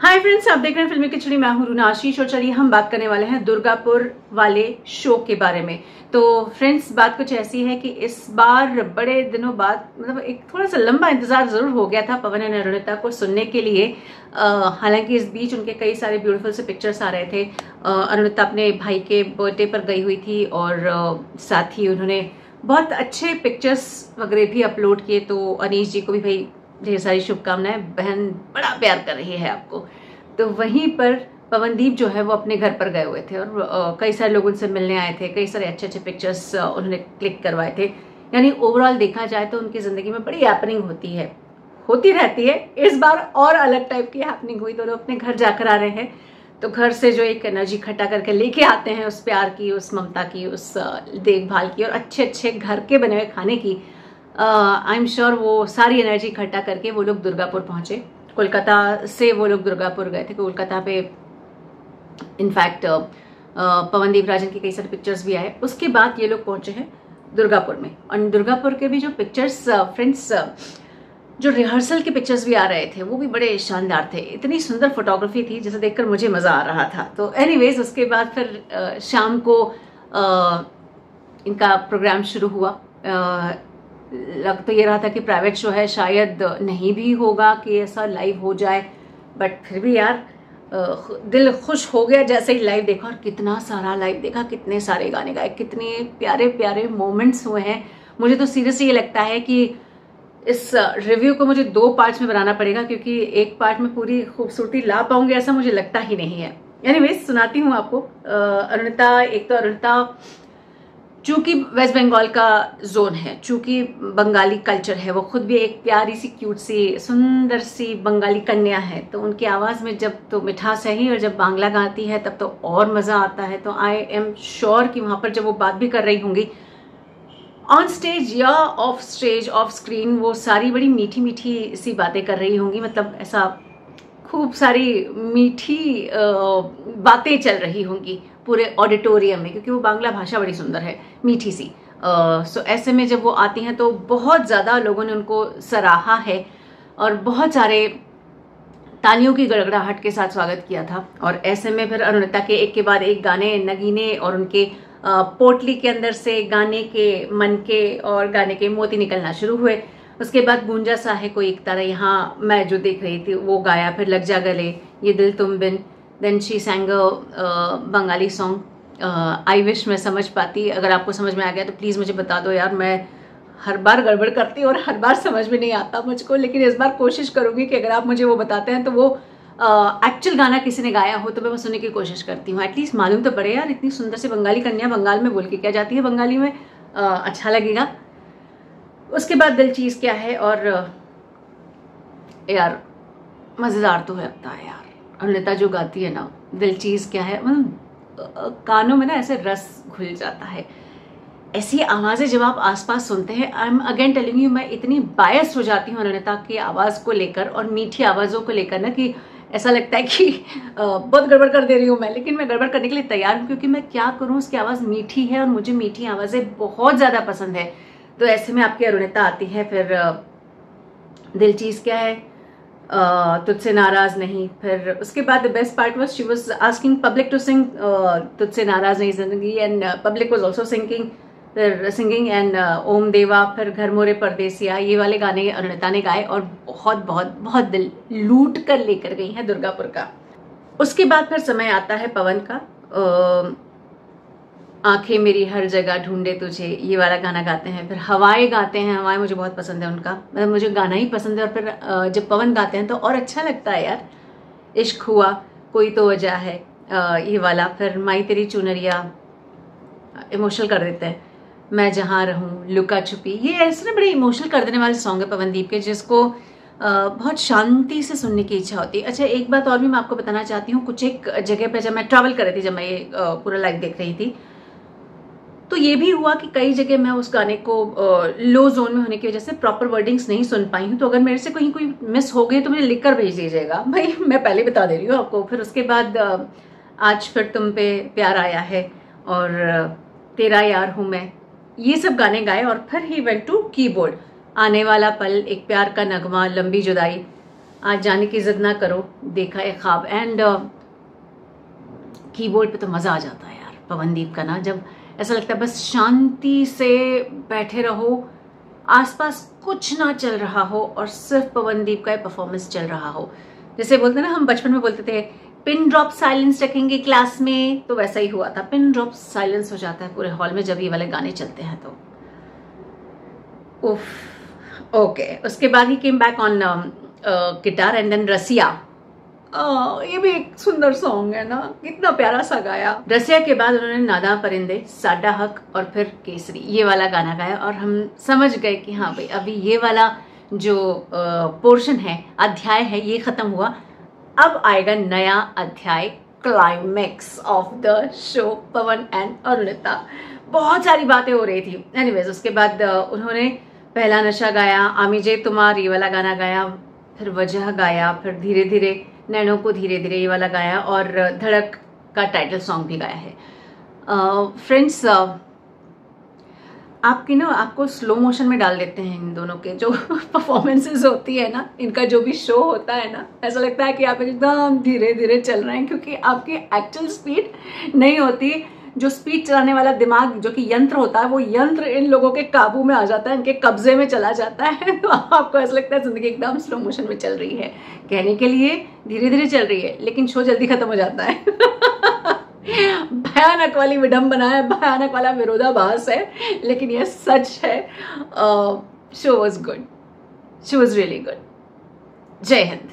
Hi friends, आप देख रहे हैं फिल्मी खिचड़ी। मैं हूं रूना आशीष और चलिए हम बात करने वाले हैं दुर्गापुर वाले शो के बारे में। तो फ्रेंड्स, बात कुछ ऐसी है कि इस बार बड़े दिनों बाद मतलब एक थोड़ा सा लंबा इंतजार जरूर हो गया था पवन और अरुणिता को सुनने के लिए। हालांकि इस बीच उनके कई सारे ब्यूटीफुल से पिक्चर्स आ रहे थे। अरुणिता अपने भाई के बर्थडे पर गई हुई थी और साथ ही उन्होंने बहुत अच्छे पिक्चर्स वगैरह भी अपलोड किए। तो अनीश जी को भी भाई ढेर सारी शुभकामनाएं, बहन बड़ा प्यार कर रही है आपको। तो वहीं पर पवनदीप जो है वो अपने घर पर गए हुए थे और कई सारे लोग उनसे मिलने आए थे। कई सारे अच्छे अच्छे पिक्चर्स उन्होंने क्लिक करवाए थे। यानी ओवरऑल देखा जाए तो उनकी जिंदगी में बड़ी हैपनिंग होती रहती है। इस बार और अलग टाइप की हैपनिंग हुई। तो लोग अपने घर जाकर आ रहे हैं, तो घर से जो एक एनर्जी इकट्ठा करके लेके आते हैं, उस प्यार की, उस ममता की, उस देखभाल की और अच्छे अच्छे घर के बने हुए खाने की, आई एम श्योर वो सारी एनर्जी इकट्ठा करके वो लोग दुर्गापुर पहुंचे। कोलकाता से वो लोग दुर्गापुर गए थे। कोलकाता पे इनफैक्ट पवनदीप राजन के कई सारे पिक्चर्स भी आए। उसके बाद ये लोग पहुंचे हैं दुर्गापुर में। और दुर्गापुर के भी जो पिक्चर्स फ्रेंड्स, जो रिहर्सल के पिक्चर्स भी आ रहे थे वो भी बड़े शानदार थे। इतनी सुंदर फोटोग्राफी थी जिसे देखकर मुझे मजा आ रहा था। तो एनीवेज उसके बाद फिर शाम को इनका प्रोग्राम शुरू हुआ। लग तो ये रहा था कि प्राइवेट शो है, शायद नहीं भी होगा कि ऐसा लाइव हो जाए, बट फिर भी यार दिल खुश हो गया जैसे ही लाइव देखा। और कितना सारा लाइव देखा, कितने सारे गाने गाए, कितने प्यारे प्यारे मोमेंट्स हुए हैं। मुझे तो सीरियसली ये लगता है कि इस रिव्यू को मुझे 2 पार्ट्स में बनाना पड़ेगा, क्योंकि एक पार्ट में पूरी खूबसूरती ला पाऊंगी ऐसा मुझे लगता ही नहीं है। एनीवेज सुनाती हूँ आपको। अरुणिता चूंकि वेस्ट बंगाल का जोन है, चूंकि बंगाली कल्चर है, वो खुद भी एक प्यारी सी क्यूट सी सुंदर सी बंगाली कन्या है। तो उनकी आवाज़ में जब तो मिठास है ही, और जब बांग्ला गाती है तब तो और मज़ा आता है। तो आई एम श्योर कि वहाँ पर जब वो बात भी कर रही होंगी ऑन स्टेज या ऑफ स्टेज, ऑफ स्क्रीन, वो सारी बड़ी मीठी मीठी सी बातें कर रही होंगी। मतलब ऐसा खूब सारी मीठी बातें चल रही होंगी पूरे ऑडिटोरियम में, क्योंकि वो बांग्ला भाषा बड़ी सुंदर है, मीठी सी। सो ऐसे में जब वो आती हैं तो बहुत ज़्यादा लोगों ने उनको सराहा है और बहुत सारे तालियों की गड़गड़ाहट के साथ स्वागत किया था। और ऐसे में फिर अरुणिता के एक के बाद एक गाने, नगीने और उनके पोटली के अंदर से गाने के, मन के और गाने के मोती निकलना शुरू हुए। उसके बाद गूंजा सा है कोई एक तारा यहाँ, मैं जो देख रही थी वो गाया। फिर लग जा गले, ये दिल तुम बिन, then she sang Bengali song I wish. मैं समझ पाती, अगर आपको समझ में आ गया तो प्लीज़ मुझे बता दो यार। मैं हर बार गड़बड़ करती और हर बार समझ में नहीं आता मुझको, लेकिन इस बार कोशिश करूंगी कि अगर आप मुझे वो बताते हैं तो वो एक्चुअल गाना किसी ने गाया हो तो मैं वो सुनने की कोशिश करती हूँ। एटलीस्ट मालूम तो पड़े यार, इतनी सुंदर सी बंगाली कन्या बंगाल में बोल के क्या जाती है बंगाली में, अच्छा लगेगा। उसके बाद दिल चीज़ क्या है, और यार मज़ेदार तो लगता है यार। अरुणिता जो गाती है ना, दिल चीज़ क्या है, मतलब कानों में ना ऐसे रस घुल जाता है। ऐसी आवाज़ें जब आप आसपास सुनते हैं, I am again telling you, मैं इतनी बायस हो जाती हूँ अरुणिता की आवाज़ को लेकर और मीठी आवाज़ों को लेकर ना, कि ऐसा लगता है कि बहुत गड़बड़ कर दे रही हूँ मैं। लेकिन मैं गड़बड़ करने के लिए तैयार हूँ, क्योंकि मैं क्या करूँ, उसकी आवाज़ मीठी है और मुझे मीठी आवाज़ें बहुत ज़्यादा पसंद है। तो ऐसे में आपकी अरुणिता आती है। फिर दिल चीज़ क्या है, तुझसे नाराज नहीं। फिर उसके बाद the best part was she was asking public to sing तुझसे नाराज नहीं जिंदगी, and public was also singing and Om Deva. फिर घर मोरे परदेसिया, ये वाले गाने अरुणिता ने गाए और बहुत बहुत बहुत दिल लूट कर लेकर गई हैं दुर्गापुर का। उसके बाद फिर समय आता है पवन का। आंखें मेरी हर जगह ढूंढे तुझे, ये वाला गाना गाते हैं। फिर हवाएं गाते हैं। हवाएं मुझे बहुत पसंद है उनका, मतलब मुझे गाना ही पसंद है। और फिर जब पवन गाते हैं तो और अच्छा लगता है यार। इश्क हुआ, कोई तो वजह है, ये वाला। फिर माई तेरी चुनरिया इमोशनल कर देते हैं। मैं जहाँ रहूँ, लुका छुपी, ये ऐसे ना बड़े इमोशनल कर देने वाले सॉन्ग है पवनदीप के, जिसको बहुत शांति से सुनने की इच्छा होती है। अच्छा, एक बात और भी मैं आपको बताना चाहती हूँ। कुछ एक जगह पे जब मैं ट्रैवल कर रही थी, जब मैं ये पूरा लाइव देख रही थी, तो ये भी हुआ कि कई जगह मैं उस गाने को लो जोन में होने की वजह से प्रॉपर वर्डिंग्स नहीं सुन पाई हूँ। तो अगर मेरे से कहीं कोई मिस हो गई तो मुझे लिखकर भेज दीजिएगा भाई, मैं पहले बता दे रही हूँ आपको। फिर उसके बाद आज फिर तुम पे प्यार आया है और तेरा यार हूँ मैं, ये सब गाने गाए। और फिर ही वेंट टू कीबोर्ड, आने वाला पल, एक प्यार का नगमा, लंबी जुदाई, आज जाने की जिद ना करो, देखा एक ख्वाब। एंड कीबोर्ड पे तो मज़ा आ जाता है यार पवनदीप का ना, जब ऐसा लगता है बस शांति से बैठे रहो, आसपास कुछ ना चल रहा हो और सिर्फ पवनदीप का परफॉर्मेंस चल रहा हो। जैसे बोलते ना, हम बचपन में बोलते थे पिन ड्रॉप साइलेंस रखेंगे क्लास में, तो वैसा ही हुआ था। पिन ड्रॉप साइलेंस हो जाता है पूरे हॉल में जब ये वाले गाने चलते हैं तो उफ। ओके, उसके बाद he came back on guitar and then Rasiya. ये भी एक सुंदर सॉन्ग है ना, कितना प्यारा सा गाया। रसिया के बाद उन्होंने नादा परिंदे, साडा हक और फिर केसरी, ये वाला गाना गाया और हम समझ गए कि हाँ भाई अभी ये वाला जो पोर्शन है, अध्याय है, ये खत्म हुआ। अब आएगा नया अध्याय, climax of the show, Pawan and Arunita. बहुत सारी बातें हो रही थी। एनीवेज, उसके बाद उन्होंने पहला नशा गाया, आमी जे तुम्हार ये वाला गाना गाया, फिर वजह गाया, फिर धीरे धीरे नैनों को धीरे धीरे ये वाला गाया और धड़क का टाइटल सॉन्ग भी गाया है। फ्रेंड्स, आपकी ना, आपको स्लो मोशन में डाल देते हैं इन दोनों के जो परफॉर्मेंसेस होती है ना, इनका जो भी शो होता है ना, ऐसा लगता है कि आप एकदम धीरे धीरे चल रहे हैं, क्योंकि आपकी एक्चुअल स्पीड नहीं होती। जो स्पीड चलाने वाला दिमाग जो कि यंत्र होता है, वो यंत्र इन लोगों के काबू में आ जाता है, इनके कब्जे में चला जाता है। तो आपको ऐसा लगता है जिंदगी एकदम स्लो मोशन में चल रही है। कहने के लिए धीरे धीरे चल रही है, लेकिन शो जल्दी खत्म हो जाता है। भयानक वाली विडंबना है, भयानक वाला विरोधाभास है, लेकिन ये सच है। Show was good, show was really good. जय हिंद।